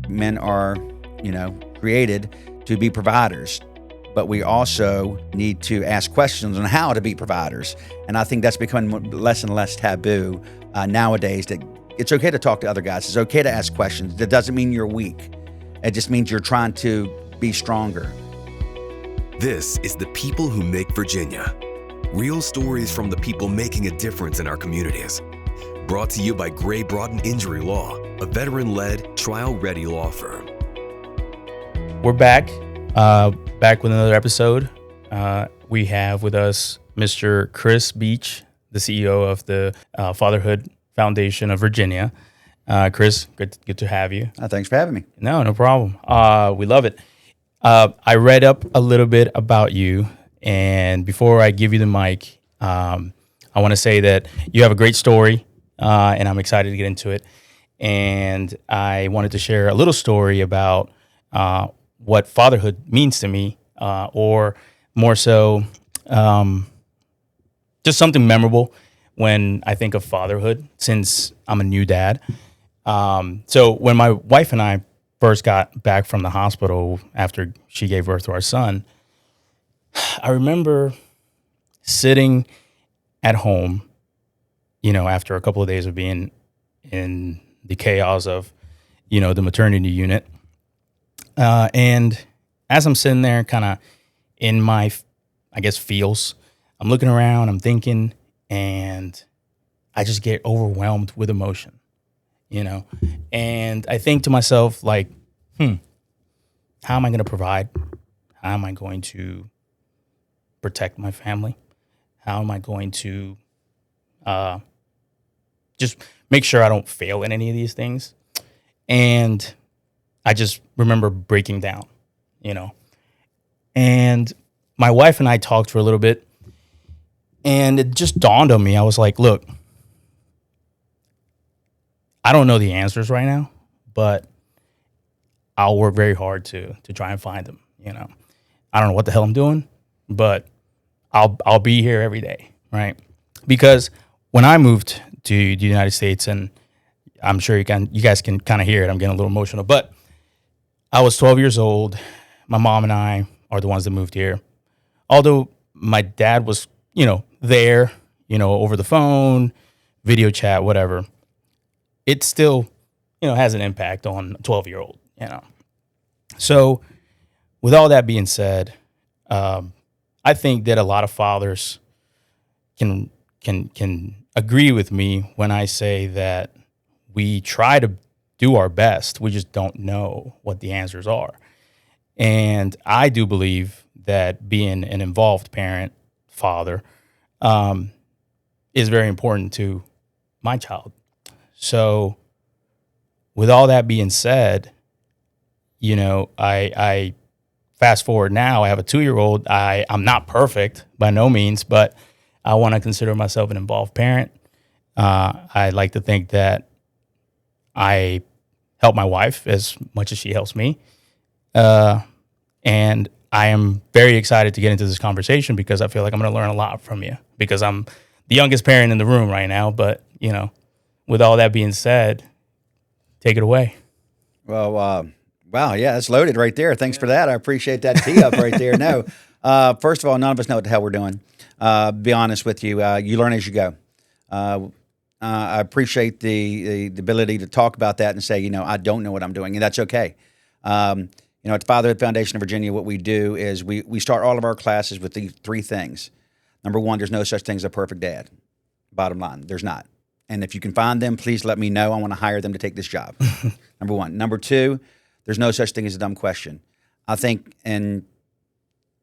men are, created to be providers, but we also need to ask questions on how to be providers. And I think that's becoming less and less taboo nowadays, that it's okay to talk to other guys. It's okay to ask questions. That doesn't mean you're weak. It just means you're trying to be stronger. This is The People Who Make Virginia. Real stories from the people making a difference in our communities. Brought to you by Broughton Injury Law, a veteran-led, trial-ready law firm. We're back with another episode. We have with us Mr. Chris Beach, the CEO of the Fatherhood Foundation of Virginia. Chris, good to have you. Thanks for having me. No problem. We love it. I read up a little bit about you, and before I give you the mic, I want to say that you have a great story, and I'm excited to get into it. And I wanted to share a little story about what fatherhood means to me, or more so, just something memorable when I think of fatherhood, since I'm a new dad. So when my wife and I first got back from the hospital after she gave birth to our son, I remember sitting at home, after a couple of days of being in the chaos of, the maternity unit. And as I'm sitting there kind of in my, feels, I'm looking around, I'm thinking, and I just get overwhelmed with emotion. And I think to myself, like, how am I going to provide? How am I going to protect my family? How am I going to just make sure I don't fail in any of these things? And I just remember breaking down, And my wife and I talked for a little bit, and it just dawned on me. I was like, look, I don't know the answers right now, but I'll work very hard to try and find them. I don't know what the hell I'm doing, but I'll be here every day, right? Because when I moved to the United States, and I'm sure you guys can kind of hear it, I'm getting a little emotional, but I was 12 years old. My mom and I are the ones that moved here. Although my dad was, there, over the phone, video chat, whatever. It still, has an impact on a 12-year-old, So with all that being said, I think that a lot of fathers can agree with me when I say that we try to do our best. We just don't know what the answers are. And I do believe that being an involved parent, father, is very important to my child. So with all that being said, I fast forward now, I have a 2-year-old. I'm not perfect by no means, but I want to consider myself an involved parent. I like to think that I help my wife as much as she helps me. And I am very excited to get into this conversation because I feel like I'm going to learn a lot from you, because I'm the youngest parent in the room right now. But, with all that being said, take it away. Well, wow, yeah, that's loaded right there. Thanks for that. I appreciate that tee up right there. No, first of all, none of us know what the hell we're doing. Be honest with you, you learn as you go. I appreciate the ability to talk about that and say, I don't know what I'm doing, and that's okay. At the Fatherhood Foundation of Virginia, what we do is we start all of our classes with these 3 things. Number 1, there's no such thing as a perfect dad. Bottom line, there's not. And if you can find them, please let me know. I want to hire them to take this job. Number 1. Number 2, there's no such thing as a dumb question. I think, and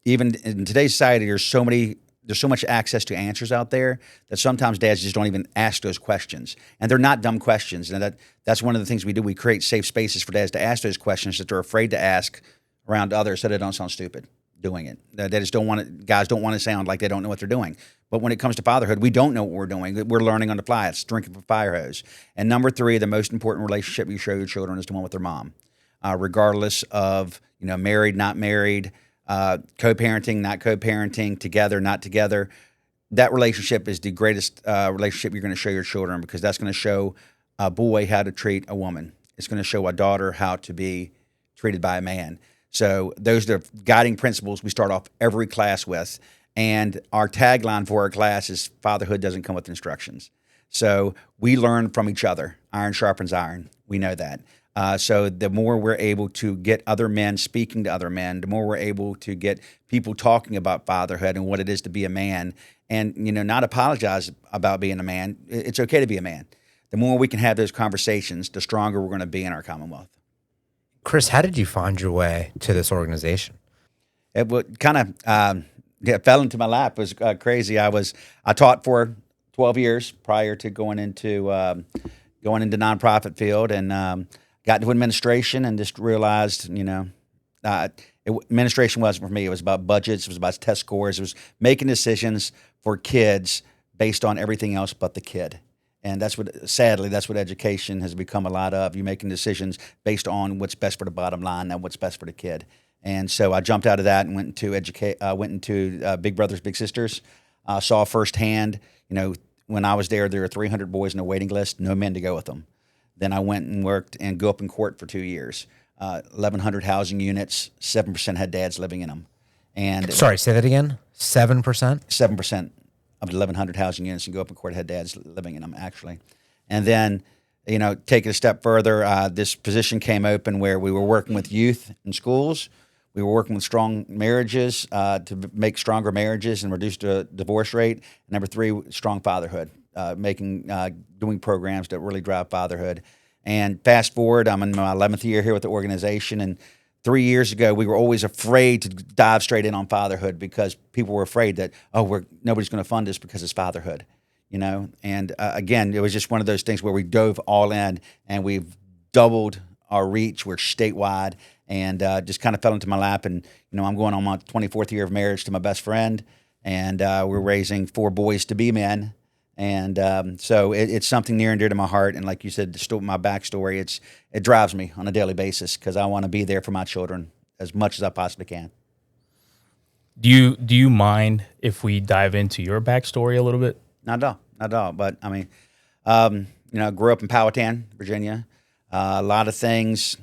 even in today's society, there's so much access to answers out there that sometimes dads just don't even ask those questions. And they're not dumb questions. And that's one of the things we do. We create safe spaces for dads to ask those questions that they're afraid to ask around others so they don't sound stupid doing it. They just don't want it. Guys don't want to sound like they don't know what they're doing. But when it comes to fatherhood, we don't know what we're doing. We're learning on the fly. It's drinking from a fire hose. And number 3, the most important relationship you show your children is the one with their mom, regardless of, married, not married, co-parenting, not co-parenting, together, not together. That relationship is the greatest relationship you're going to show your children, because that's going to show a boy how to treat a woman. is going to show a daughter how to be treated by a man. So those are the guiding principles we start off every class with. And our tagline for our class is fatherhood doesn't come with instructions. So we learn from each other. Iron sharpens iron. We know that. So the more we're able to get other men speaking to other men, the more we're able to get people talking about fatherhood and what it is to be a man, and not apologize about being a man. It's okay to be a man. The more we can have those conversations, the stronger we're going to be in our Commonwealth. Chris, how did you find your way to this organization? It would kind of fell into my lap. It was crazy. I taught for 12 years prior to going into nonprofit field, and got into administration and just realized, administration wasn't for me. It was about budgets. It was about test scores. It was making decisions for kids based on everything else but the kid. And sadly, that's what education has become a lot of. You making decisions based on what's best for the bottom line, not what's best for the kid. And so I jumped out of that and went into Big Brothers Big Sisters. Saw firsthand, when I was there were 300 boys in a waiting list, no men to go with them. Then I went and worked and go up in court for 2 years. 1,100 housing units, 7% had dads living in them. And sorry, say that again. 7%. 7% of the 1,100 housing units and go up in court had dads living in them, actually. And then, take it a step further, this position came open where we were working with youth in schools. We were working with strong marriages to make stronger marriages and reduce the divorce rate. Number 3, strong fatherhood, doing programs that really drive fatherhood. And fast forward, I'm in my 11th year here with the organization, and 3 years ago, we were always afraid to dive straight in on fatherhood because people were afraid that, nobody's going to fund us because it's fatherhood, And again, it was just one of those things where we dove all in, and we've doubled our reach. We're statewide, and just kind of fell into my lap. And I'm going on my 24th year of marriage to my best friend, and we're raising 4 boys to be men. And so it's something near and dear to my heart. And like you said, my backstory, it drives me on a daily basis because I want to be there for my children as much as I possibly can. Do you mind if we dive into your backstory a little bit? Not at all. But I mean, grew up in Powhatan, Virginia. A lot of things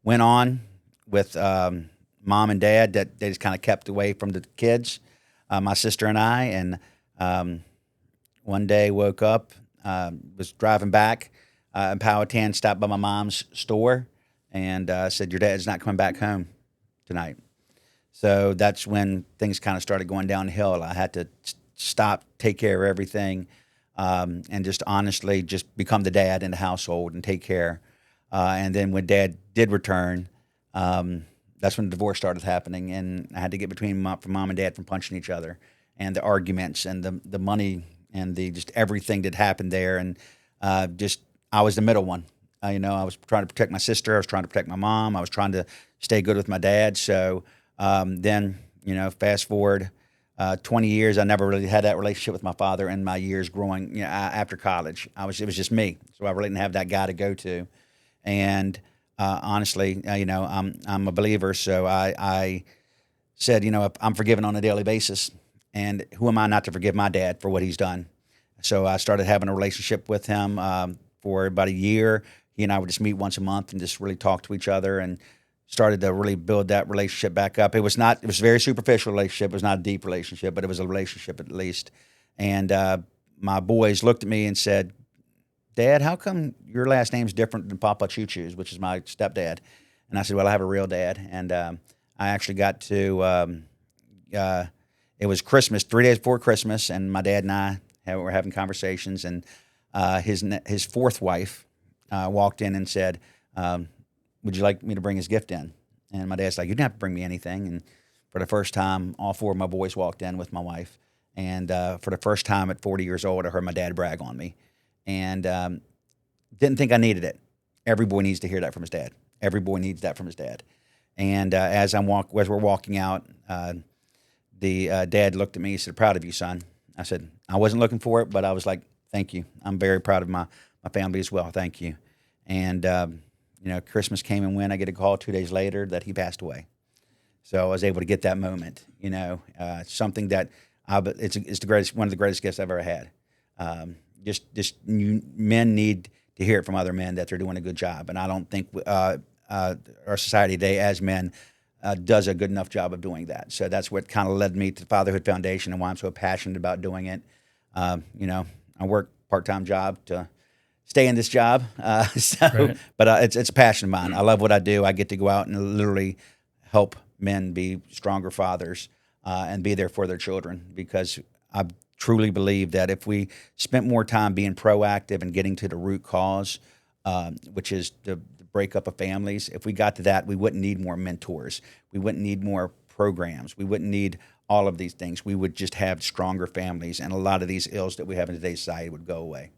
went on with mom and dad that they just kind of kept away from the kids. My sister and I, and one day woke up, was driving back in Powhatan, stopped by my mom's store, and said, "Your dad's not coming back home tonight." So that's when things kind of started going downhill. I had to stop, take care of everything, and just honestly just become the dad in the household and take care. And then when Dad did return, that's when the divorce started happening, and I had to get between Mom and Dad from punching each other, and the arguments, and the money, and the just everything that happened there, and I was the middle one. I was trying to protect my sister, I was trying to protect my mom, I was trying to stay good with my dad. So then, fast forward 20 years, I never really had that relationship with my father in my years growing. After college, it was just me, so I really didn't have that guy to go to, and. Honestly, I'm a believer, so I said, I'm forgiven on a daily basis, and who am I not to forgive my dad for what he's done? So I started having a relationship with him for about a year. He and I would just meet once a month and just really talk to each other, and started to really build that relationship back up. It was a very superficial relationship. It was not a deep relationship, but it was a relationship at least. And my boys looked at me and said, "Dad, how come your last name's different than Papa Choo Choo's, which is my stepdad?" And I said, "Well, I have a real dad." And I actually got to, it was Christmas, 3 days before Christmas, and my dad and I were having conversations, and his fourth wife walked in and said, "Would you like me to bring his gift in?" And my dad's like, "You didn't have to bring me anything." And for the first time, all 4 of my boys walked in with my wife. And for the first time at 40 years old, I heard my dad brag on me. And didn't think I needed it. Every boy needs to hear that from his dad. Every boy needs that from his dad. And as we're walking out, the dad looked at me and said, "Proud of you, son." I said, "I wasn't looking for it, but I was like, thank you. I'm very proud of my family as well. Thank you." And, Christmas came and went. I get a call 2 days later that he passed away. So I was able to get that moment, something that it's the greatest, one of the greatest gifts I've ever had. Men need to hear it from other men that they're doing a good job. And I don't think our society today as men does a good enough job of doing that. So that's what kind of led me to the Fatherhood Foundation and why I'm so passionate about doing it. You know, I work part-time job to stay in this job. But it's a passion of mine. I love what I do. I get to go out and literally help men be stronger fathers and be there for their children, because I truly believe that if we spent more time being proactive and getting to the root cause, which is the breakup of families, if we got to that, we wouldn't need more mentors. We wouldn't need more programs. We wouldn't need all of these things. We would just have stronger families, and a lot of these ills that we have in today's society would go away.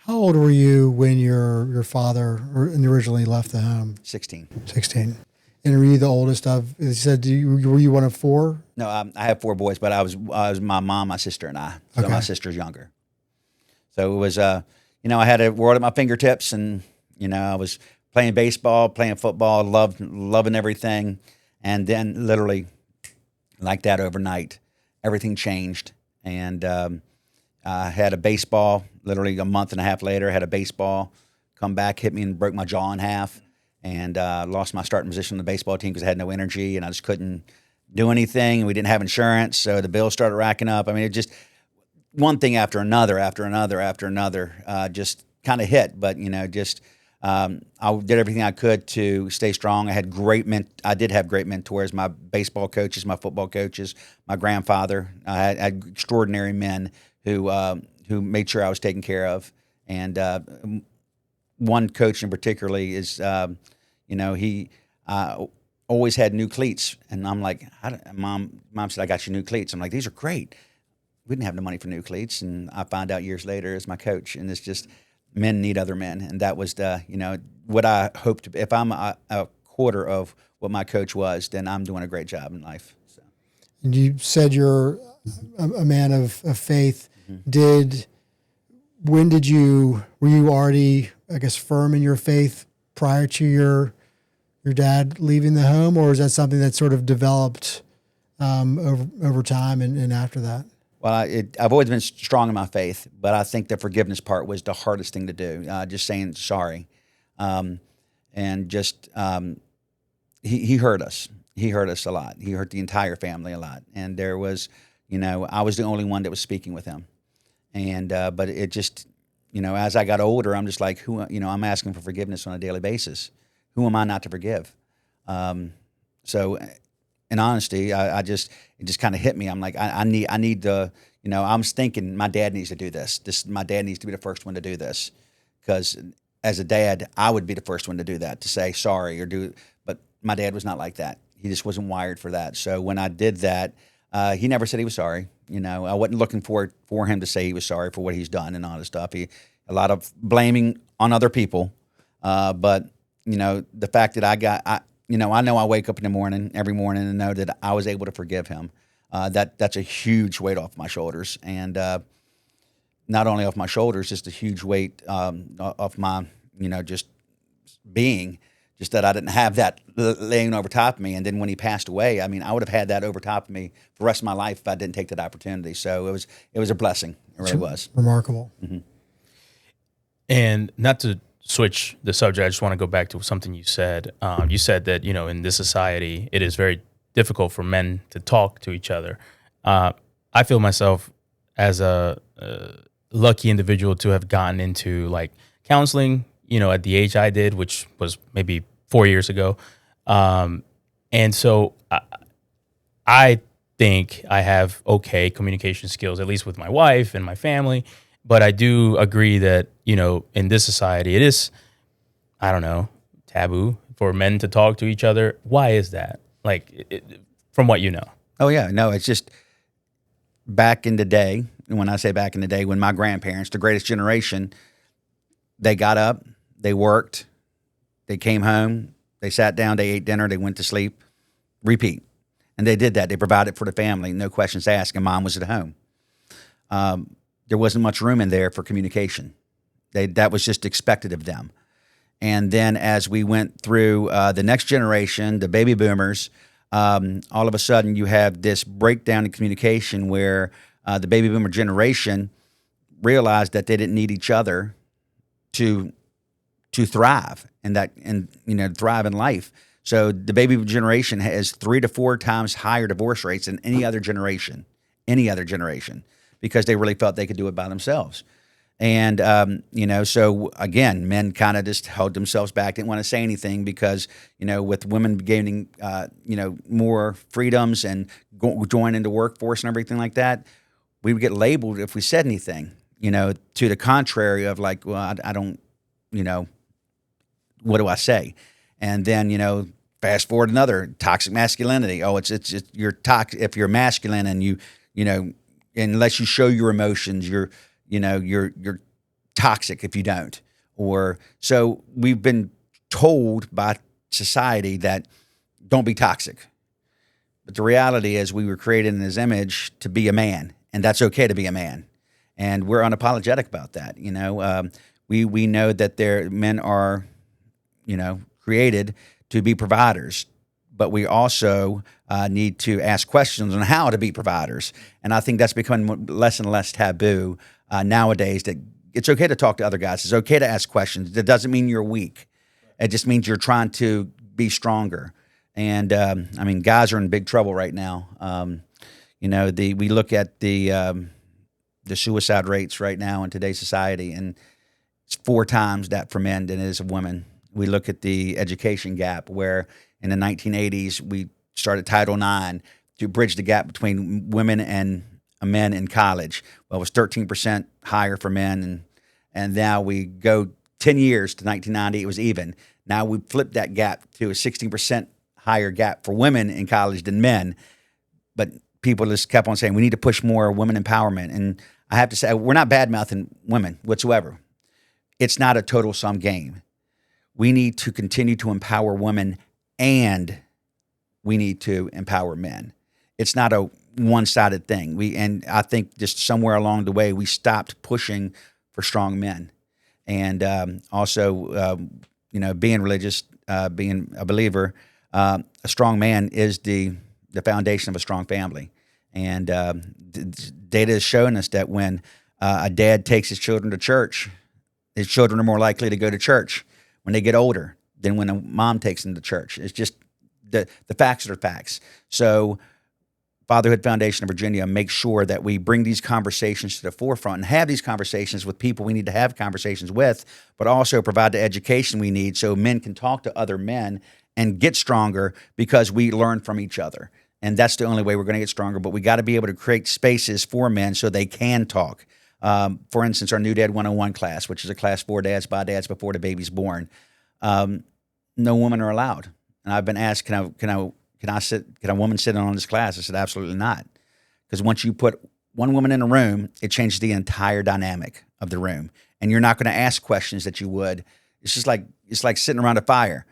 How old were you when your father originally left the home? 16. 16. And were you the oldest of? You said were you one of four? No, I have 4 boys, but I was my mom, my sister, and I. So Okay. my sister's younger. So it was, you know, I had a world at my fingertips, and you know, I was playing baseball, playing football, loving everything, and then literally, like that overnight, everything changed, and I had a baseball. Literally a month and a half later, I had a baseball come back, hit me, and broke my jaw in half, and lost my starting position on the baseball team because I had no energy, and I just couldn't do anything. We didn't have insurance, so the bills started racking up. I mean, it just one thing after another, just kind of hit. But you know, just I did everything I could to stay strong. I had I did have great mentors: my baseball coaches, my football coaches, my grandfather. I had extraordinary men who made sure I was taken care of. And one coach in particularly is, you know, he always had new cleats, and I'm like, Mom said, I got you new cleats. I'm like, these are great. We didn't have the money for new cleats, and I find out years later as my coach, and it's just men need other men, and that was you know, what I hoped to. If I'm a quarter of what my coach was, then I'm doing a great job in life. So. And you said you're a man of faith. Mm-hmm. Were you already, I guess, firm in your faith prior to your dad leaving the home, or is that something that sort of developed over time and after that? Well, I've always been strong in my faith, but I think the forgiveness part was the hardest thing to do. Just saying sorry, and just he hurt us. He hurt us a lot. He hurt the entire family a lot, and there was, you know, I was the only one that was speaking with him, and but it just, you know, as I got older, I'm just like, I'm asking for forgiveness on a daily basis. Who am I not to forgive? So. In honesty, it just kind of hit me. I'm like, I need the, you know, I'm thinking my dad needs to do this. My dad needs to be the first one to do this, because as a dad, I would be the first one to do that, to say sorry but my dad was not like that. He just wasn't wired for that. So when I did that, he never said he was sorry. You know, I wasn't looking for him to say he was sorry for what he's done and all this stuff. A lot of blaming on other people, but you know, the fact that I know I wake up in the morning, every morning, and know that I was able to forgive him. That's a huge weight off my shoulders, and not only off my shoulders, just a huge weight off my, you know, just being, just that I didn't have that laying over top of me. And then when he passed away, I mean, I would have had that over top of me for the rest of my life if I didn't take that opportunity. So it was a blessing. It really was. Remarkable. Mm-hmm. And not to switch the subject, I just want to go back to something you said. You said that, you know, in this society, it is very difficult for men to talk to each other. I feel myself as a lucky individual to have gotten into like counseling, you know, at the age I did, which was maybe 4 years ago. And so I think I have okay communication skills, at least with my wife and my family. But I do agree that, you know, in this society, it is, I don't know, taboo for men to talk to each other. Why is that? Like, from what you know? Oh, yeah. No, it's just back in the day. And when I say back in the day, when my grandparents, the greatest generation, they got up, they worked, they came home, they sat down, they ate dinner, they went to sleep, repeat. And they did that. They provided for the family, no questions asked, and mom was at home. There wasn't much room in there for communication. That was just expected of them. And then as we went through the next generation, the baby boomers, all of a sudden you have this breakdown in communication where the baby boomer generation realized that they didn't need each other to thrive and thrive in life. So the baby generation has 3 to 4 times higher divorce rates than any other generation, because they really felt they could do it by themselves. And, so again, men kind of just held themselves back, didn't want to say anything because, with women gaining, more freedoms and joining the workforce and everything like that, we would get labeled if we said anything, to the contrary of like, well, I don't, what do I say? And then, fast forward another toxic masculinity. Oh, it's you're toxic if you're masculine and you unless you show your emotions, you're toxic if you don't. Or so we've been told by society that don't be toxic. But the reality is we were created in His image to be a man, and that's okay to be a man. And we're unapologetic about that. We know that men are, created to be providers, but we also need to ask questions on how to be providers. And I think that's becoming less and less taboo nowadays, that it's okay to talk to other guys. It's okay to ask questions. That doesn't mean you're weak. It just means you're trying to be stronger. And guys are in big trouble right now. We look at the suicide rates right now in today's society, and it's 4 times that for men than it is of women. We look at the education gap, where in the 1980s we started Title IX to bridge the gap between women and men in college. Well, it was 13% higher for men, and now we go 10 years to 1990, it was even. Now we flipped that gap to a 16% higher gap for women in college than men. But people just kept on saying we need to push more women empowerment. And I have to say, we're not bad-mouthing women whatsoever. It's not a total sum game. We need to continue to empower women, and we need to empower men. It's not a one-sided thing. And I think just somewhere along the way we stopped pushing for strong men, and also being religious, being a believer. A strong man is the foundation of a strong family, and data is showing us that when a dad takes his children to church, his children are more likely to go to church when they get older than when a mom takes them to church. It's just the facts are facts. So Fatherhood Foundation of Virginia makes sure that we bring these conversations to the forefront and have these conversations with people we need to have conversations with, but also provide the education we need so men can talk to other men and get stronger, because we learn from each other. And that's the only way we're going to get stronger. But we got to be able to create spaces for men so they can talk. For instance, our New Dad 101 class, which is a class for dads by dads before the baby's born. No women are allowed. And I've been asked, can a woman sit in on this class? I said, absolutely not. Because once you put one woman in a room, it changes the entire dynamic of the room. And you're not going to ask questions that you would. It's like sitting around a fire.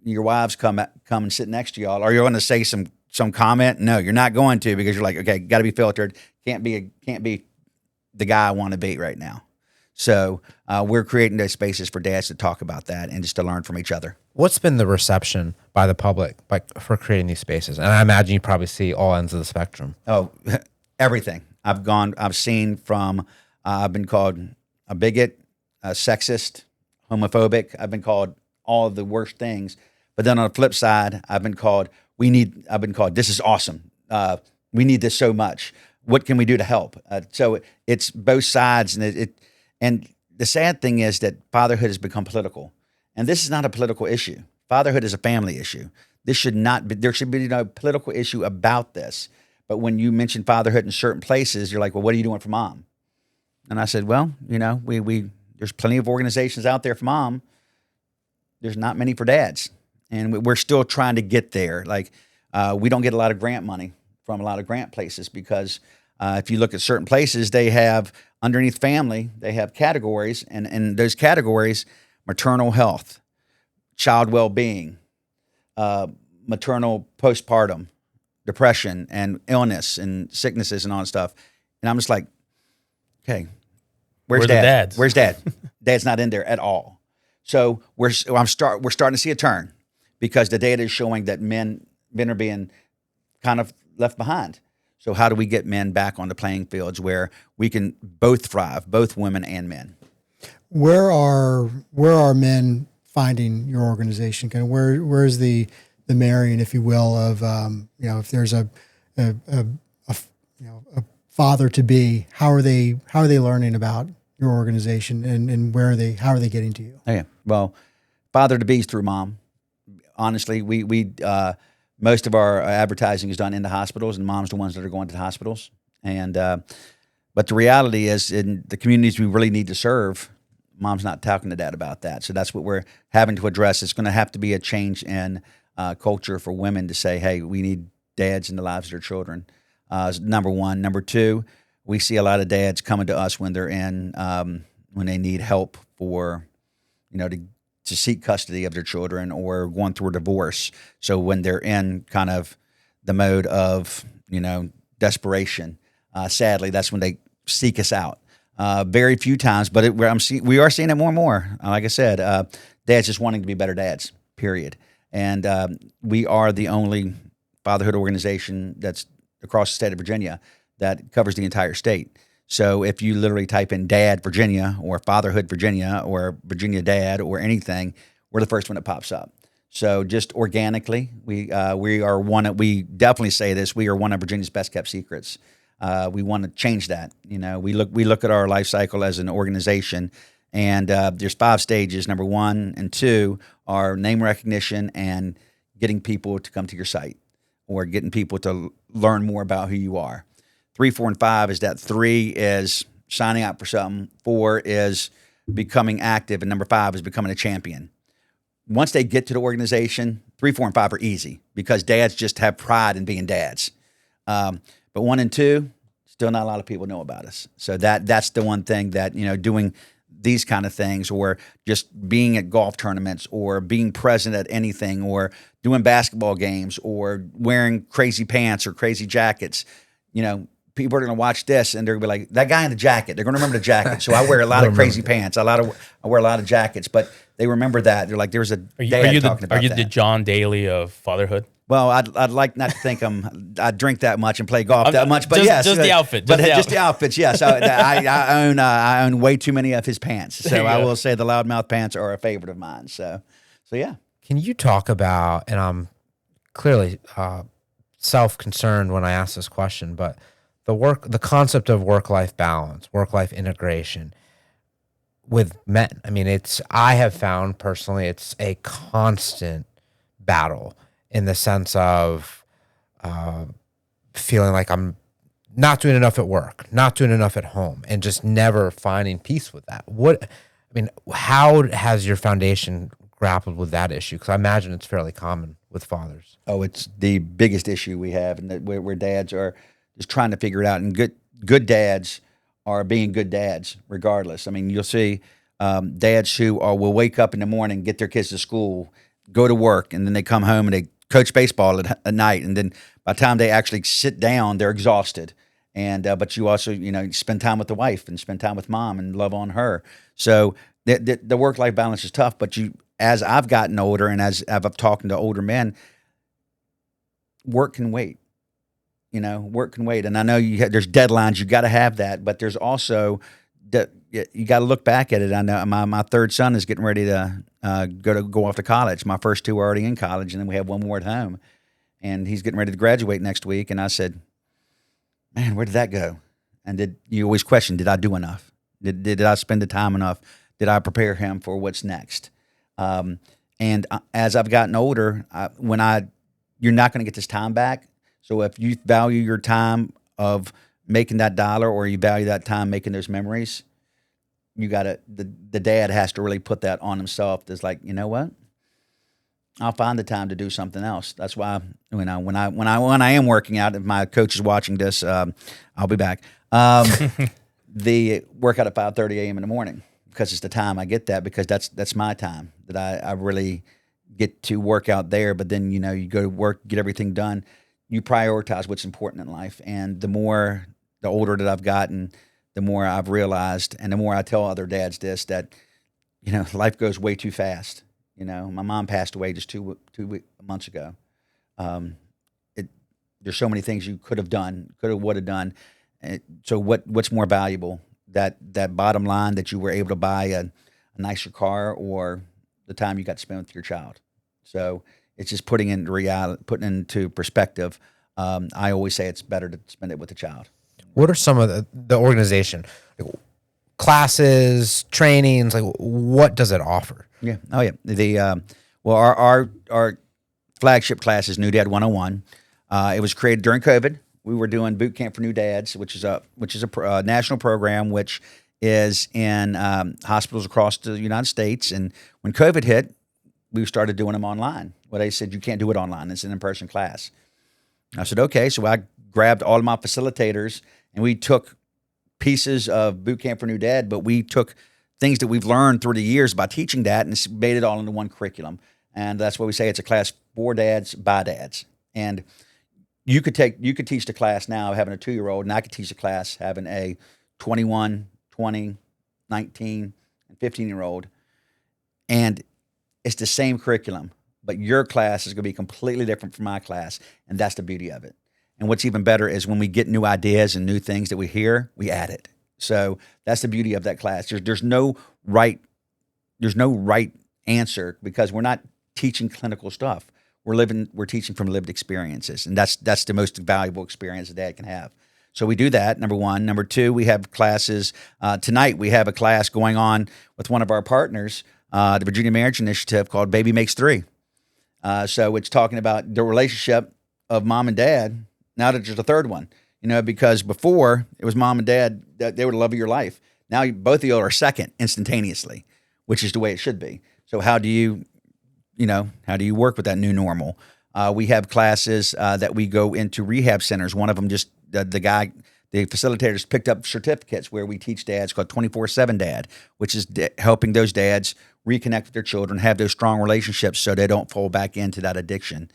Your wives come and sit next to y'all. Are you going to say some comment? No, you're not going to, because you're like, okay, got to be filtered. Can't be the guy I want to be right now. So we're creating those spaces for dads to talk about that and just to learn from each other. What's been the reception by the public for creating these spaces? And I imagine you probably see all ends of the spectrum. Oh, everything. I've seen from, I've been called a bigot, a sexist, homophobic. I've been called all of the worst things. But then on the flip side, I've been called, this is awesome. We need this so much. What can we do to help? So it's both sides. And the sad thing is that fatherhood has become political. And this is not a political issue. Fatherhood is a family issue. There should be no political issue about this. But when you mention fatherhood in certain places, you're like, well, what are you doing for mom? And I said, well, there's plenty of organizations out there for mom. There's not many for dads. And we're still trying to get there. Like, we don't get a lot of grant money from a lot of grant places, because if you look at certain places, they have underneath family, they have categories, and in those categories, maternal health, child well-being, maternal postpartum, depression and illness and sicknesses and all that stuff. And I'm just like, okay, where's dad? Dads? Where's dad? Dad's not in there at all. So we're starting to see a turn, because the data is showing that men are being kind of left behind. So how do we get men back on the playing fields where we can both thrive, both women and men? where are men finding your organization? Kind of where's the marrying, if you will, of if there's a father to be, how are they learning about your organization, and how are they getting to you? Oh, yeah. Well, father to be's through mom. Honestly, we most of our advertising is done in the hospitals, and mom's the ones that are going to the hospitals. And but the reality is, in the communities we really need to serve, mom's not talking to dad about that. So that's what we're having to address. It's going to have to be a change in culture for women to say, hey, we need dads in the lives of their children. Number one. Number two, we see a lot of dads coming to us when they're in when they need help for, to seek custody of their children or going through a divorce. So when they're in kind of the mode of, desperation, sadly, that's when they seek us out. Very few times, but we are seeing it more and more. Like I said, dads just wanting to be better dads, period. And we are the only fatherhood organization that's across the state of Virginia that covers the entire state. So if you literally type in Dad Virginia or Fatherhood Virginia or Virginia Dad or anything, we're the first one that pops up. So just organically, we are we definitely say this, we are one of Virginia's best kept secrets. We want to change that. We look at our life cycle as an organization, and there's 5 stages. Number 1 and 2 are name recognition and getting people to come to your site or getting people to learn more about who you are. 3, 4, and 5 is that 3 is signing out for something, 4 is becoming active, and number 5 is becoming a champion. Once they get to the organization, 3, 4, and 5 are easy because dads just have pride in being dads. But 1 and 2, still not a lot of people know about us. So that's the one thing that, doing these kind of things or just being at golf tournaments or being present at anything or doing basketball games or wearing crazy pants or crazy jackets, people are going to watch this and they're going to be like, that guy in the jacket. They're going to remember the jacket. So I wear a lot of crazy pants. I wear a lot of jackets, but they remember that. They're like, there was a dad talking about that. Are you the John Daly of fatherhood? Well, I'd like not to think I drink that much and play golf that much, but just the outfit. Just the outfits, yes. I own way too many of his pants, so I will say the loudmouth pants are a favorite of mine. So yeah. Can you talk about? And I'm clearly self-concerned when I ask this question, but the concept of work-life balance, work-life integration with men. I mean, I have found personally it's a constant battle. In the sense of feeling like I'm not doing enough at work, not doing enough at home, and just never finding peace with that. How has your foundation grappled with that issue? Because I imagine it's fairly common with fathers. Oh, it's the biggest issue we have, and where dads are just trying to figure it out. And good dads are being good dads, regardless. I mean, you'll see dads who will wake up in the morning, get their kids to school, go to work, and then they come home and they coach baseball at night, and then by the time they actually sit down, they're exhausted. And but you also, spend time with the wife and spend time with mom and love on her. So the work-life balance is tough. But as I've gotten older and as I've talked to older men, work can wait. Work can wait. And I know there's deadlines. You got to have that, but there's also you got to look back at it. I know my third son is getting ready to go off to college. My first 2 are already in college, and then we have 1 more at home. And he's getting ready to graduate next week. And I said, man, where did that go? And you always question, did I do enough? Did I spend the time enough? Did I prepare him for what's next? And as I've gotten older, you're not going to get this time back. So if you value your time of making that dollar, or you value that time making those memories, you gotta. The dad has to really put that on himself. It's like, you know what? I'll find the time to do something else. That's why when I am working out, if my coach is watching this, I'll be back. The workout at 5:30 a.m. in the morning, because it's the time I get that, because that's my time that I really get to work out there. But then you go to work, get everything done. You prioritize what's important in life, and the older that I've gotten, the more I've realized, and the more I tell other dads this, that life goes way too fast. My mom passed away just two months ago. There's so many things you could have done, would have done. So what's more valuable that bottom line that you were able to buy a nicer car or the time you got to spend with your child. So it's just putting into perspective. I always say it's better to spend it with the child. What are some of the organization classes, trainings? Like, what does it offer? Yeah. Oh, yeah. Well, our flagship class is New Dad 101. It was created during COVID. We were doing boot camp for new dads, which is a national program, which is in hospitals across the United States. And when COVID hit, we started doing them online. Well, they said you can't do it online; it's an in-person class. I said okay. So I grabbed all of my facilitators, and we took pieces of boot camp for new dad, but we took things that we've learned through the years by teaching that and made it all into one curriculum. And that's what we say. It's a class for dads by dads. And you could teach the class now having a 2-year-old, and I could teach the class having a 21, 20, 19, and 15-year-old. And it's the same curriculum, but your class is going to be completely different from my class. And that's the beauty of it. And what's even better is when we get new ideas and new things that we hear, we add it. So that's the beauty of that class. There's no right answer because we're not teaching clinical stuff. We're teaching from lived experiences, and that's the most valuable experience a dad can have. So we do that, number one. Number two, we have classes. Tonight we have a class going on with one of our partners, the Virginia Marriage Initiative, called Baby Makes 3. So it's talking about the relationship of mom and dad. Now that there's a third one, because before it was mom and dad, they were the love of your life. Now both of you are second instantaneously, which is the way it should be. So how do you work with that new normal? We have classes that we go into rehab centers. One of them the facilitators picked up certificates where we teach dads called 24/7 Dad, which is helping those dads reconnect with their children, have those strong relationships so they don't fall back into that addiction.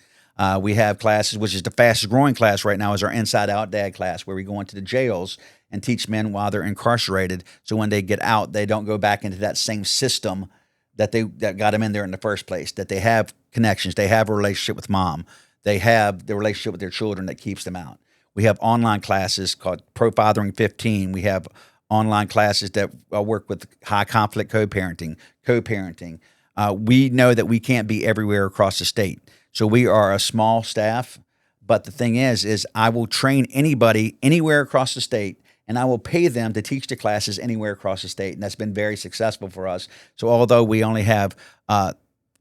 We have classes, which is the fastest growing class right now, is our Inside Out Dad class, where we go into the jails and teach men while they're incarcerated. So when they get out, they don't go back into that same system that got them in there in the first place, that they have connections, they have a relationship with mom, they have the relationship with their children that keeps them out. We have online classes called Pro Fathering 15. We have online classes that work with high conflict co-parenting. We know that we can't be everywhere across the state. So we are a small staff, but the thing is I will train anybody anywhere across the state, and I will pay them to teach the classes anywhere across the state. And that's been very successful for us. So although we only have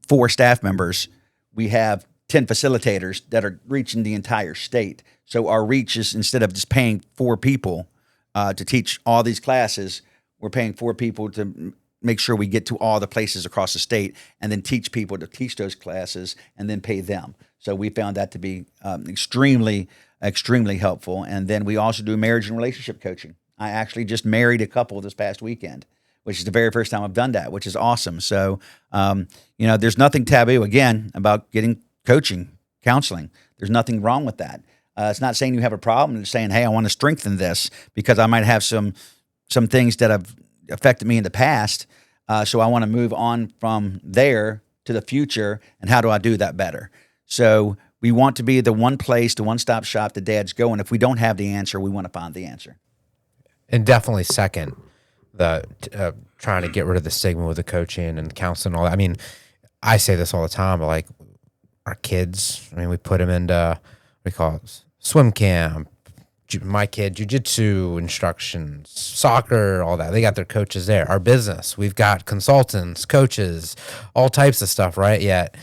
4 staff members, we have 10 facilitators that are reaching the entire state. So our reach is, instead of just paying 4 people to teach all these classes, we're paying 4 people to make sure we get to all the places across the state, and then teach people to teach those classes and then pay them. So we found that to be extremely, extremely helpful. And then we also do marriage and relationship coaching. I actually just married a couple this past weekend, which is the very first time I've done that, which is awesome. So, there's nothing taboo, again, about getting counseling. There's nothing wrong with that. It's not saying you have a problem. It's saying, hey, I want to strengthen this because I might have some things that have affected me in the past. So I want to move on from there to the future. And how do I do that better? So we want to be the one place, the one-stop shop that dads go. And if we don't have the answer, we want to find the answer. And definitely second, the trying to get rid of the stigma with the coaching and the counseling and all that. I mean, I say this all the time, but like our kids, we put them into, we call it swim camp, my kid, jiu-jitsu instructions, soccer, all that. They got their coaches there. Our business, we've got consultants, coaches, all types of stuff, right? Yet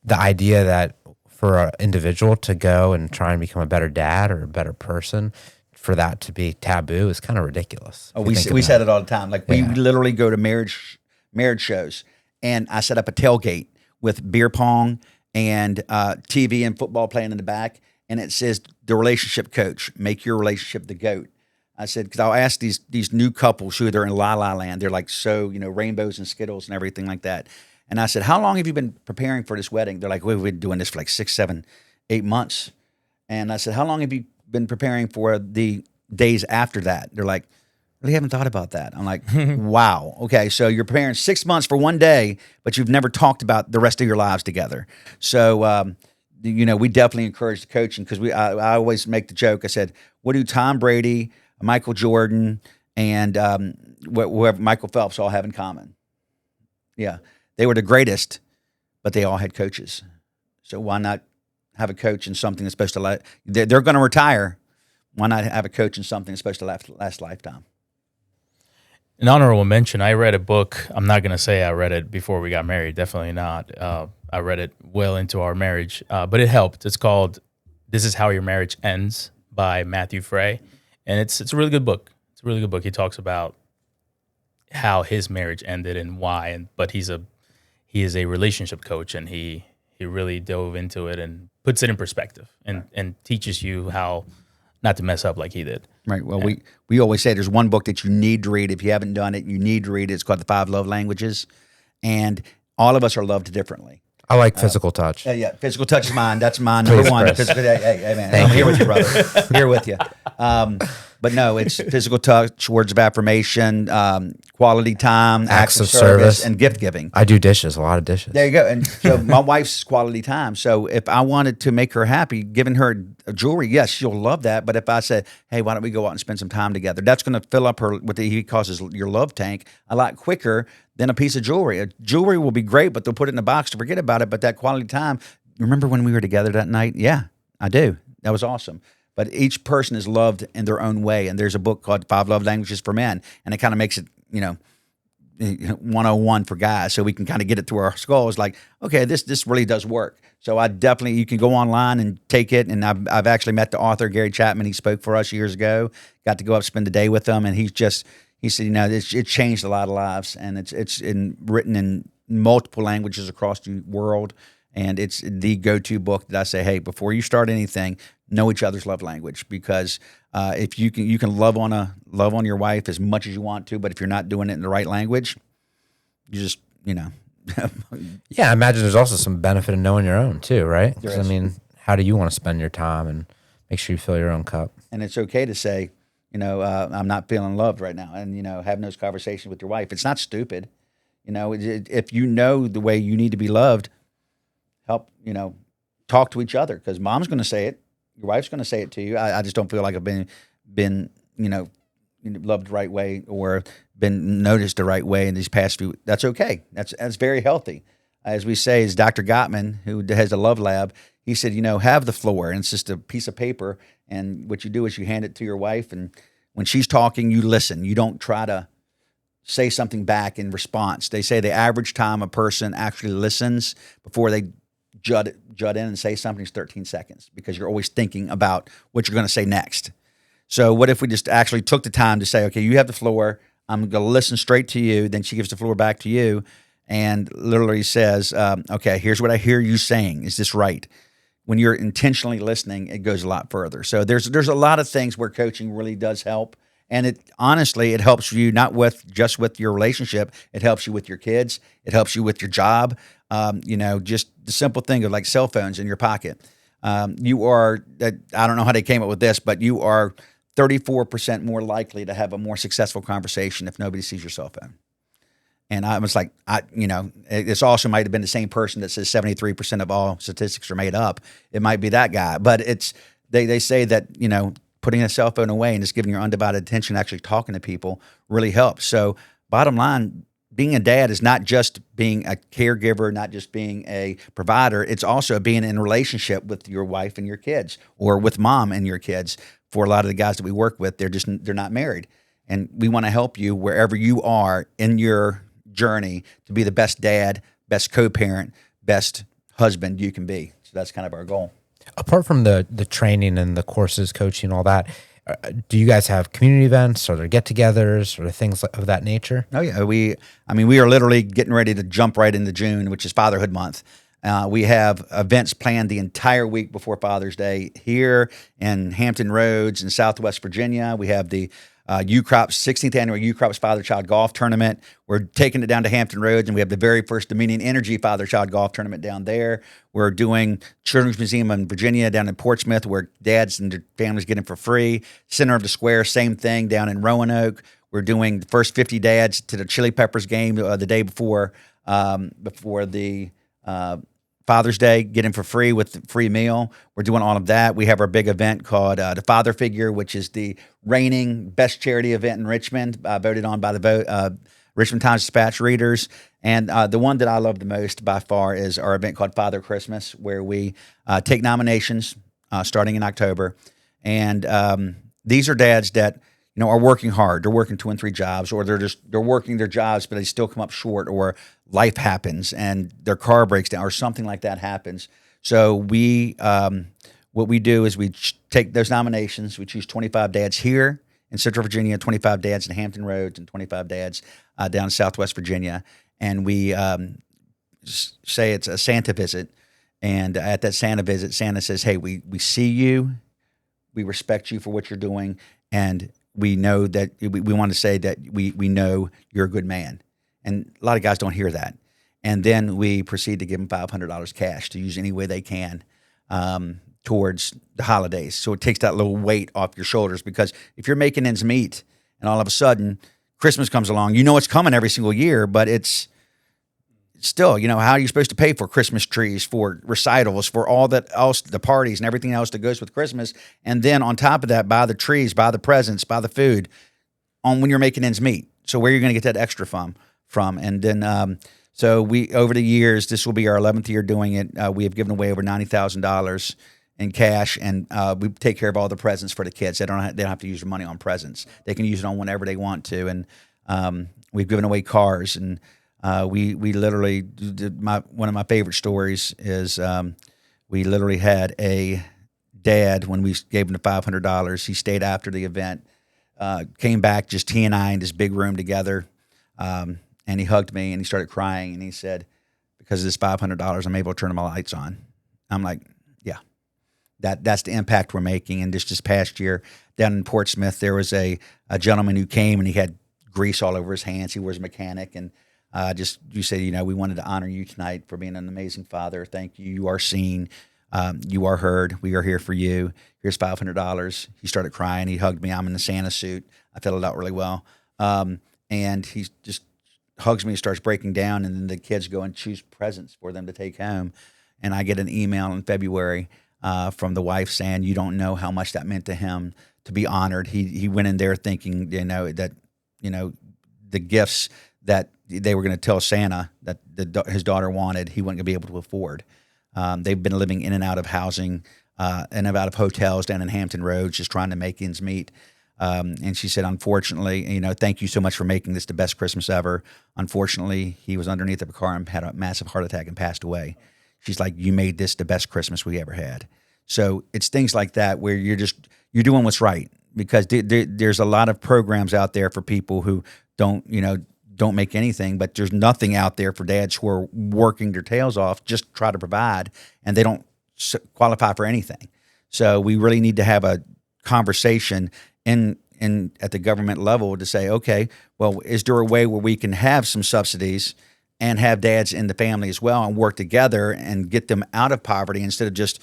the idea that for an individual to go and try and become a better dad or a better person, for that to be taboo is kind of ridiculous. Oh, we said it all the time. Like we literally go to marriage shows, and I set up a tailgate with beer pong and TV and football playing in the back. And it says, the relationship coach, make your relationship the GOAT. I said, because I'll ask these new couples who they're in La La Land. They're like, rainbows and Skittles and everything like that. And I said, how long have you been preparing for this wedding? They're like, we've been doing this for like 6, 7, 8 months. And I said, how long have you been preparing for the days after that? They're like, really haven't thought about that. I'm like, wow. Okay, so you're preparing 6 months for one day, but you've never talked about the rest of your lives together. So, we definitely encourage the coaching because I always make the joke. I said, what do Tom Brady, Michael Jordan, and what Michael Phelps all have in common. Yeah, they were the greatest, but they all had coaches. So why not have a coach in something that's supposed to they're going to retire. Why not have a coach in something that's supposed to last lifetime? An honorable mention, I read a book. I'm not going to say I read it before we got married. Definitely not. I read it well into our marriage, but it helped. It's called This Is How Your Marriage Ends by Matthew Frey. And it's a really good book. It's a really good book. He talks about how his marriage ended and why. But he is a relationship coach, and he really dove into it and puts it in perspective and teaches you how not to mess up like he did. Right. Well, we always say there's one book that you need to read. If you haven't done it, you need to read it. It's called The 5 Love Languages. And all of us are loved differently. I like physical touch. Yeah, physical touch is mine. That's mine. Number one. Hey, man. I'm here with you, brother. Here with you. But no, it's physical touch, words of affirmation, quality time, acts of service, and gift giving. I do dishes, a lot of dishes. There you go. And so my wife's quality time. So if I wanted to make her happy, giving her jewelry, yes, she'll love that. But if I said, hey, why don't we go out and spend some time together? That's going to fill up her, he calls your love tank, a lot quicker than a piece of jewelry. Jewelry will be great, but they'll put it in a box to forget about it. But that quality time, remember when we were together that night? Yeah, I do. That was awesome. But each person is loved in their own way. And there's a book called 5 Love Languages for Men. And it kind of makes it, 101 for guys. So we can kind of get it through our skulls like, okay, this really does work. So you can go online and take it. And I've actually met the author, Gary Chapman. He spoke for us years ago. Got to go up, spend the day with him. And he said, it changed a lot of lives. And it's written in multiple languages across the world. And it's the go-to book that I say, hey, before you start anything, know each other's love language, because if you can love on your wife as much as you want to, but if you're not doing it in the right language, you just Yeah, I imagine there's also some benefit in knowing your own too, right? There Because is. how do you want to spend your time and make sure you fill your own cup? And it's okay to say, I'm not feeling loved right now, and having those conversations with your wife. It's not stupid, if you know the way you need to be loved, help talk to each other, because mom's going to say it. Your wife's going to say it to you. I just don't feel like I've been loved the right way or been noticed the right way in these past few. That's okay. That's very healthy. As we say, as Dr. Gottman, who has a love lab, he said, have the floor, and it's just a piece of paper. And what you do is you hand it to your wife, and when she's talking, you listen. You don't try to say something back in response. They say the average time a person actually listens before they jut in and say something is 13 seconds, because you're always thinking about what you're going to say next. So what if we just actually took the time to say, okay, you have the floor. I'm going to listen straight to you. Then she gives the floor back to you and literally says, okay, here's what I hear you saying. Is this right? When you're intentionally listening, it goes a lot further. So there's a lot of things where coaching really does help. And it helps you not just with your relationship. It helps you with your kids. It helps you with your job. Just the simple thing of like cell phones in your pocket. You are, I don't know how they came up with this, but you are 34% more likely to have a more successful conversation if nobody sees your cell phone. And I was like, this also might have been the same person that says 73% of all statistics are made up. It might be that guy, but they say that, putting a cell phone away and just giving your undivided attention, actually talking to people, really helps. So bottom line, being a dad is not just being a caregiver, not just being a provider. It's also being in a relationship with your wife and your kids, or with mom and your kids. For a lot of the guys that we work with, they're not married. And we want to help you wherever you are in your journey to be the best dad, best co-parent, best husband you can be. So that's kind of our goal. Apart from the training and the courses, coaching, all that, do you guys have community events or get-togethers or things of that nature? Oh yeah, we are literally getting ready to jump right into June, which is Fatherhood Month. We have events planned the entire week before Father's Day here in Hampton Roads in Southwest Virginia. We have the UCROPS 16th annual UCROPS Father-Child Golf Tournament. We're taking it down to Hampton Roads, and we have the very first Dominion Energy Father-Child Golf Tournament down there. We're doing Children's Museum in Virginia down in Portsmouth, where dads and their families get in for free. Center of the Square, same thing down in Roanoke. We're doing the first 50 dads to the Chili Peppers game the day before the Father's Day, get him for free with the free meal. We're doing all of that. We have our big event called the Father Figure, which is the reigning best charity event in Richmond, voted on by the Richmond Times-Dispatch readers. And the one that I love the most by far is our event called Father Christmas, where we take nominations starting in October. And these are dads that are working hard. They're working 2 and 3 jobs, or they're working their jobs, but they still come up short, or life happens and their car breaks down, or something like that happens. So what we do is we take those nominations. We choose 25 dads here in Central Virginia, 25 dads in Hampton Roads, and 25 dads down in Southwest Virginia, and we say it's a Santa visit. And at that Santa visit, Santa says, "Hey, we see you, we respect you for what you're doing, and we know that we want to say that we know you're a good man." And a lot of guys don't hear that. And then we proceed to give them $500 cash to use any way they can towards the holidays. So it takes that little weight off your shoulders, because if you're making ends meet and all of a sudden Christmas comes along, it's coming every single year, but it's still, how are you supposed to pay for Christmas trees, for recitals, for all that else, the parties and everything else that goes with Christmas? And then on top of that, buy the trees, buy the presents, buy the food when you're making ends meet. So where are you going to get that extra from? And then, so we, over the years, this will be our 11th year doing it. We have given away over $90,000 in cash, and we take care of all the presents for the kids. They don't have to use their money on presents. They can use it on whenever they want to. And we've given away cars, and we literally one of my favorite stories is we literally had a dad, when we gave him the $500, he stayed after the event, came back, just he and I in this big room together, and he hugged me and he started crying, and he said, "Because of this $500, I'm able to turn my lights on." I'm like, yeah, that's the impact we're making. And this past year down in Portsmouth, there was a gentleman who came and he had grease all over his hands. He was a mechanic, and you said, "We wanted to honor you tonight for being an amazing father. Thank you. You are seen. You are heard. We are here for you. Here's $500. He started crying. He hugged me. I'm in the Santa suit. I filled it out really well. And he just hugs me and starts breaking down. And then the kids go and choose presents for them to take home. And I get an email in February from the wife saying, "You don't know how much that meant to him to be honored." He went in there thinking, that the gifts that they were going to tell Santa that his daughter wanted, he wasn't going to be able to afford. They've been living in and out of housing, and out of hotels down in Hampton Roads, just trying to make ends meet. And she said, "Unfortunately, thank you so much for making this the best Christmas ever. Unfortunately, he was underneath of a car and had a massive heart attack and passed away." She's like, "You made this the best Christmas we ever had." So it's things like that where you're doing what's right, because there's a lot of programs out there for people who don't make anything, but there's nothing out there for dads who are working their tails off just to try to provide, and they don't qualify for anything. So we really need to have a conversation at the government level to say, okay, well, is there a way where we can have some subsidies and have dads in the family as well and work together and get them out of poverty instead of just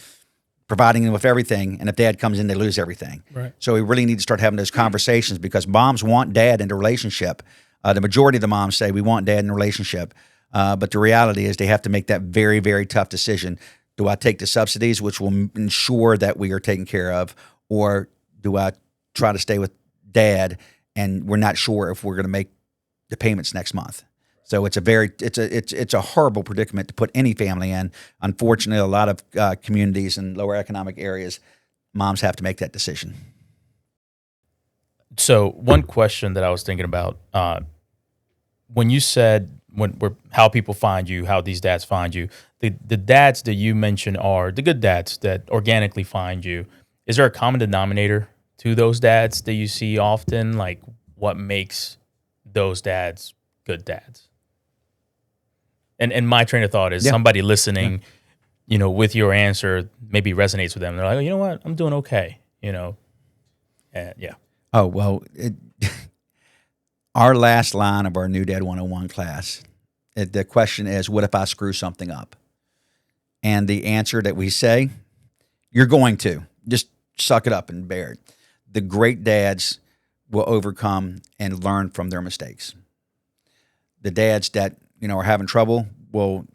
providing them with everything, and if dad comes in, they lose everything. Right. So we really need to start having those conversations, because moms want dad in the relationship. The majority of the moms say we want dad in the relationship, but the reality is they have to make that very, very tough decision. Do I take the subsidies, which will ensure that we are taken care of, or do I try to stay with dad and we're not sure if we're going to make the payments next month? So it's a horrible predicament to put any family in. Unfortunately, a lot of communities in lower economic areas, moms have to make that decision. So one question that I was thinking about, when you said how people find you, how these dads find you, the dads that you mentioned are the good dads that organically find you. Is there a common denominator to those dads that you see often? Like, what makes those dads good dads? And my train of thought is somebody listening, with your answer maybe resonates with them. They're like, "Oh, you know what? I'm doing okay." Yeah. Oh, well, our last line of our New Dad 101 class, the question is, what if I screw something up? And the answer that we say, you're going to. Just suck it up and bear it. The great dads will overcome and learn from their mistakes. The dads that, are having trouble will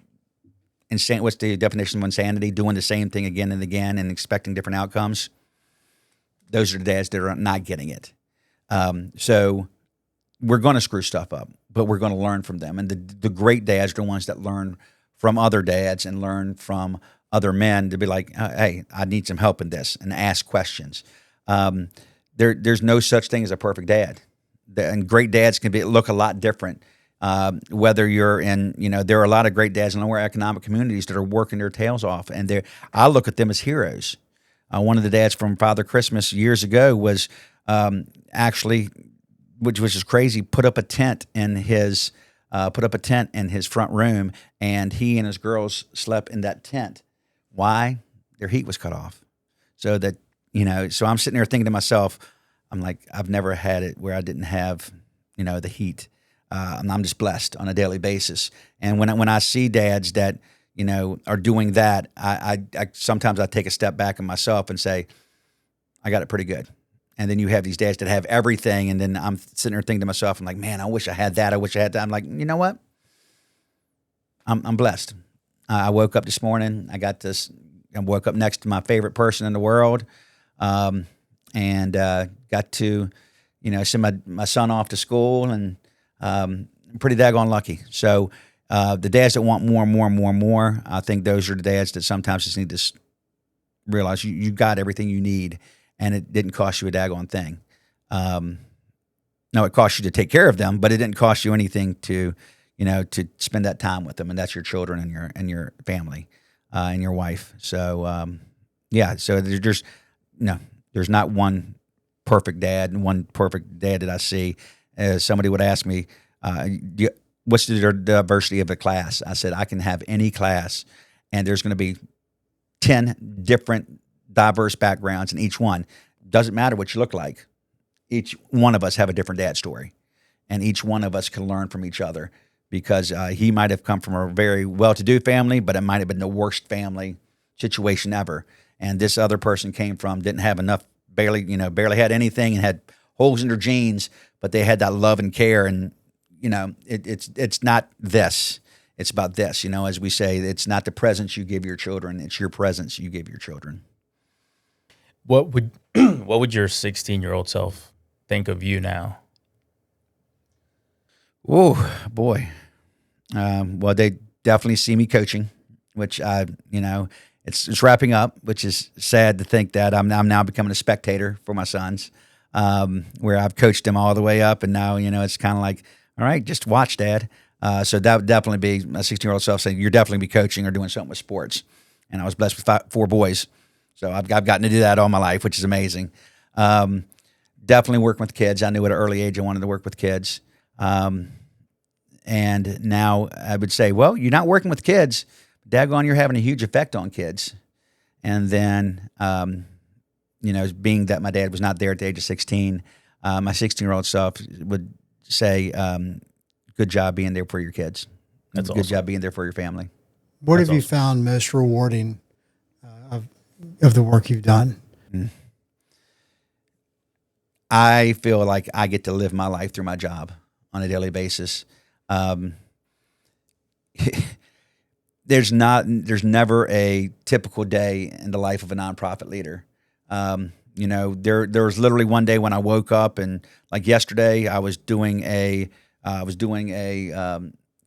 what's the definition of insanity? Doing the same thing again and again and expecting different outcomes. Those are the dads that are not getting it. So we're going to screw stuff up, but we're going to learn from them. And the great dads are the ones that learn from other dads and learn from other men to be like, hey, I need some help in this, and ask questions. There's no such thing as a perfect dad. And great dads can look a lot different. Whether you're in, there are a lot of great dads in lower economic communities that are working their tails off, and I look at them as heroes. One of the dads from Father Christmas years ago was actually, which was just crazy, put up a tent in his front room, and he and his girls slept in that tent. Why? Their heat was cut off. So that, so I'm sitting there thinking to myself, I'm like, I've never had it where I didn't have, the heat. I'm just blessed on a daily basis. And when I see dads that, are doing that, I sometimes I take a step back in myself and say, I got it pretty good. And then you have these dads that have everything, and then I'm sitting there thinking to myself, I'm like, man, I wish I had that. I wish I had that. I'm like, you know what? I'm blessed. I woke up this morning. I woke up next to my favorite person in the world, and got to, send my son off to school, and I'm pretty daggone lucky. So the dads that want more and more and more and more, I think those are the dads that sometimes just need to realize you got everything you need, and it didn't cost you a daggone thing. No, it cost you to take care of them, but it didn't cost you anything to spend that time with them, and that's your children and your family, and your wife. So, so there's not one perfect dad and one perfect dad that I see. Somebody would ask me, what's the diversity of a class? I said, I can have any class, and there's going to be 10 different diverse backgrounds in each one. Doesn't matter what you look like. Each one of us have a different dad story, and each one of us can learn from each other, because he might have come from a very well-to-do family, but it might have been the worst family situation ever. And this other person didn't have enough, barely had anything, and had holes in their jeans, but they had that love and care. And, it's not this. It's about this, as we say, it's not the presents you give your children, it's your presence you give your children. What would your 16-year-old self think of you now? Oh boy. Well, they definitely see me coaching, which it's wrapping up, which is sad to think that I'm now becoming a spectator for my sons, where I've coached them all the way up, and now it's kind of like, all right, just watch, Dad. So that would definitely be my 16-year-old self saying, you're definitely be coaching or doing something with sports. And I was blessed with 4 boys, so I've gotten to do that all my life, which is amazing. Definitely working with kids. I knew at an early age I wanted to work with kids. And now I would say, well, you're not working with kids. Daggone, you're having a huge effect on kids. And then, being that my dad was not there at the age of 16, my 16-year-old self would say, good job being there for your kids. That's good awesome. job being there for your family. What That's have you awesome. found most rewarding of the work you've done? I feel like I get to live my life through my job on a daily basis. There's never a typical day in the life of a nonprofit leader. There was literally one day when I woke up, and like yesterday, I was doing a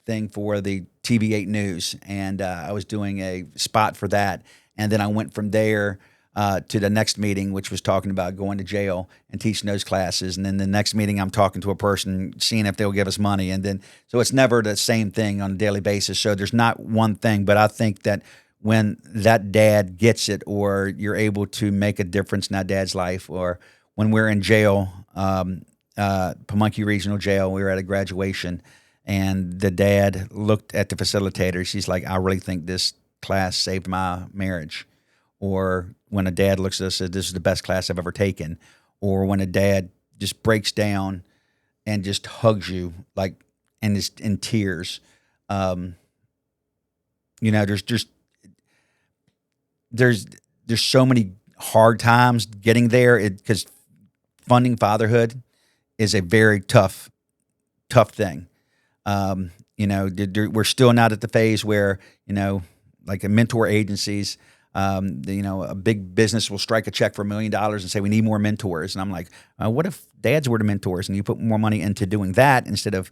thing for the TV8 News, and I was doing a spot for that, and then I went from there to the next meeting, which was talking about going to jail and teaching those classes. And then the next meeting, I'm talking to a person, seeing if they'll give us money. And then, so it's never the same thing on a daily basis. So there's not one thing, but I think that when that dad gets it, or you're able to make a difference in that dad's life, or when we're in jail, Pamunkey Regional Jail, we were at a graduation, and the dad looked at the facilitator. She's like, I really think this class saved my marriage. Or when a dad looks at us and says, this is the best class I've ever taken. Or when a dad just breaks down and just hugs you, like, and is in tears. There's so many hard times getting there, because funding fatherhood is a very tough thing. We're still not at the phase where, like a mentor agencies. A big business will strike a check for $1 million and say we need more mentors, and I'm like, what if dads were the mentors and you put more money into doing that instead of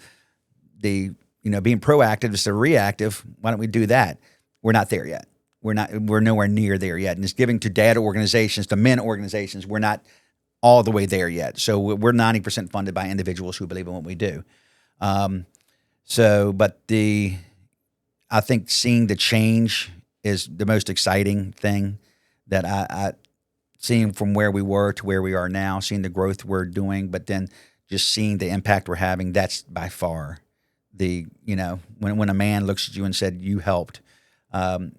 being proactive instead of reactive? Why don't we do that? We're not there yet. We're nowhere near there yet. And it's giving to dad organizations, to men organizations. We're not all the way there yet. So we're 90% funded by individuals who believe in what we do. I think seeing the change is the most exciting thing that I seeing from where we were to where we are now, seeing the growth we're doing, but then just seeing the impact we're having. That's by far when a man looks at you and said, you helped. I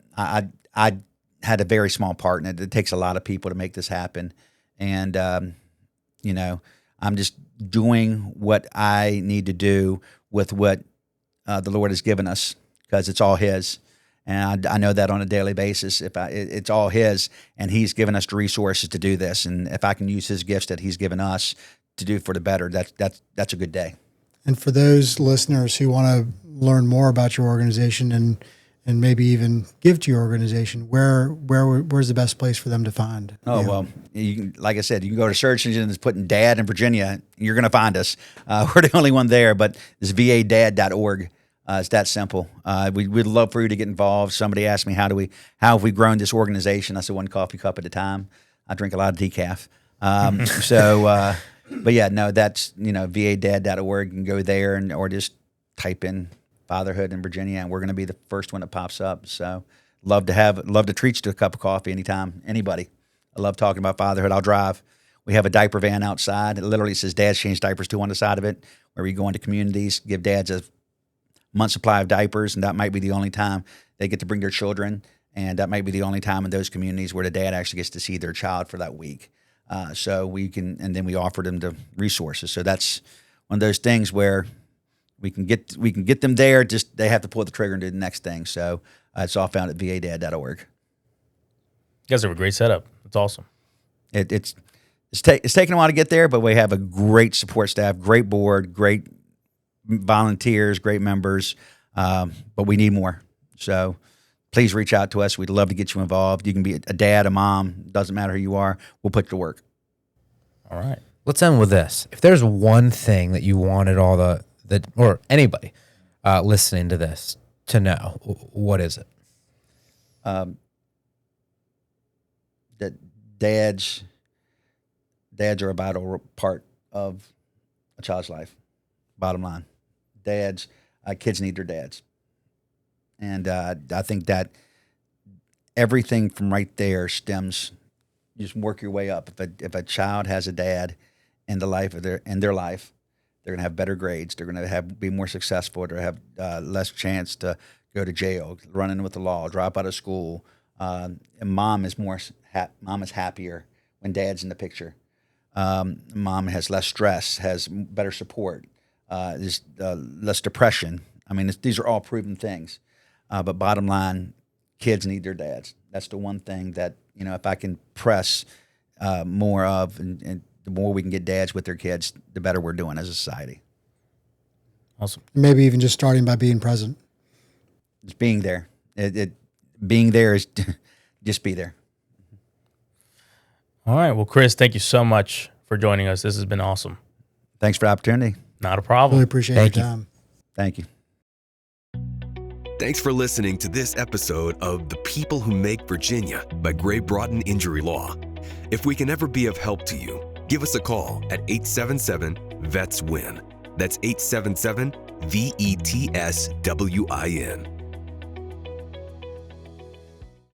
had a very small part in it. It takes a lot of people to make this happen. And, I'm just doing what I need to do with what the Lord has given us, because it's all His. And I know that on a daily basis. It's all His, and He's given us the resources to do this. And if I can use His gifts that He's given us to do for the better, that's a good day. And for those listeners who want to learn more about your organization and maybe even give to your organization, where's the best place for them to find? Well, like I said, you can go to search engine that's putting dad in Virginia. You're going to find us. We're the only one there, but it's vadad.org. It's that simple. We'd love for you to get involved. Somebody asked me, how have we grown this organization? I said, one coffee cup at a time. I drink a lot of decaf. But yeah, no, that's, vadad.org. You can go there or just type in Fatherhood in Virginia, and we're going to be the first one that pops up. So love to treat you to a cup of coffee anytime, anybody. I love talking about fatherhood. I'll drive. We have a diaper van outside. It literally says Dads Change Diapers Too on the side of it, where we go into communities, give dads a month's supply of diapers, and that might be the only time they get to bring their children, and that might be the only time in those communities where the dad actually gets to see their child for that week. So we can, and then we offer them the resources. So that's one of those things where we can get them there. Just they have to pull the trigger and do the next thing. So it's all found at vadad.org. You guys have a great setup. It's awesome. It's taken a while to get there, but we have a great support staff, great board, great volunteers, great members. But we need more. So please reach out to us. We'd love to get you involved. You can be a dad, a mom, doesn't matter who you are. We'll put you to work. All right. Let's end with this. If there's one thing that you wanted all or anybody listening to this to know, what is it? That dads are a vital part of a child's life. Bottom line, kids need their dads. And I think that everything from right there stems. You just work your way up. If a child has a dad in their life, they're going to have better grades. They're going to be more successful. They're going to have less chance to go to jail, run in with the law, drop out of school. And mom is happier when dad's in the picture. Mom has less stress, has better support, there's less depression. I mean, these are all proven things. But bottom line, kids need their dads. That's the one thing that, if I can press more of, and the more we can get dads with their kids, the better we're doing as a society. Awesome. Maybe even just starting by being present. Just being there. Being there is just be there. All right. Well, Chris, thank you so much for joining us. This has been awesome. Thanks for the opportunity. Not a problem. Really appreciate your time. Thank you. Thanks for listening to this episode of The People Who Make Virginia by Broughton Injury Law. If we can ever be of help to you, give us a call at 877-VETS-WIN. That's 877-VETSWIN.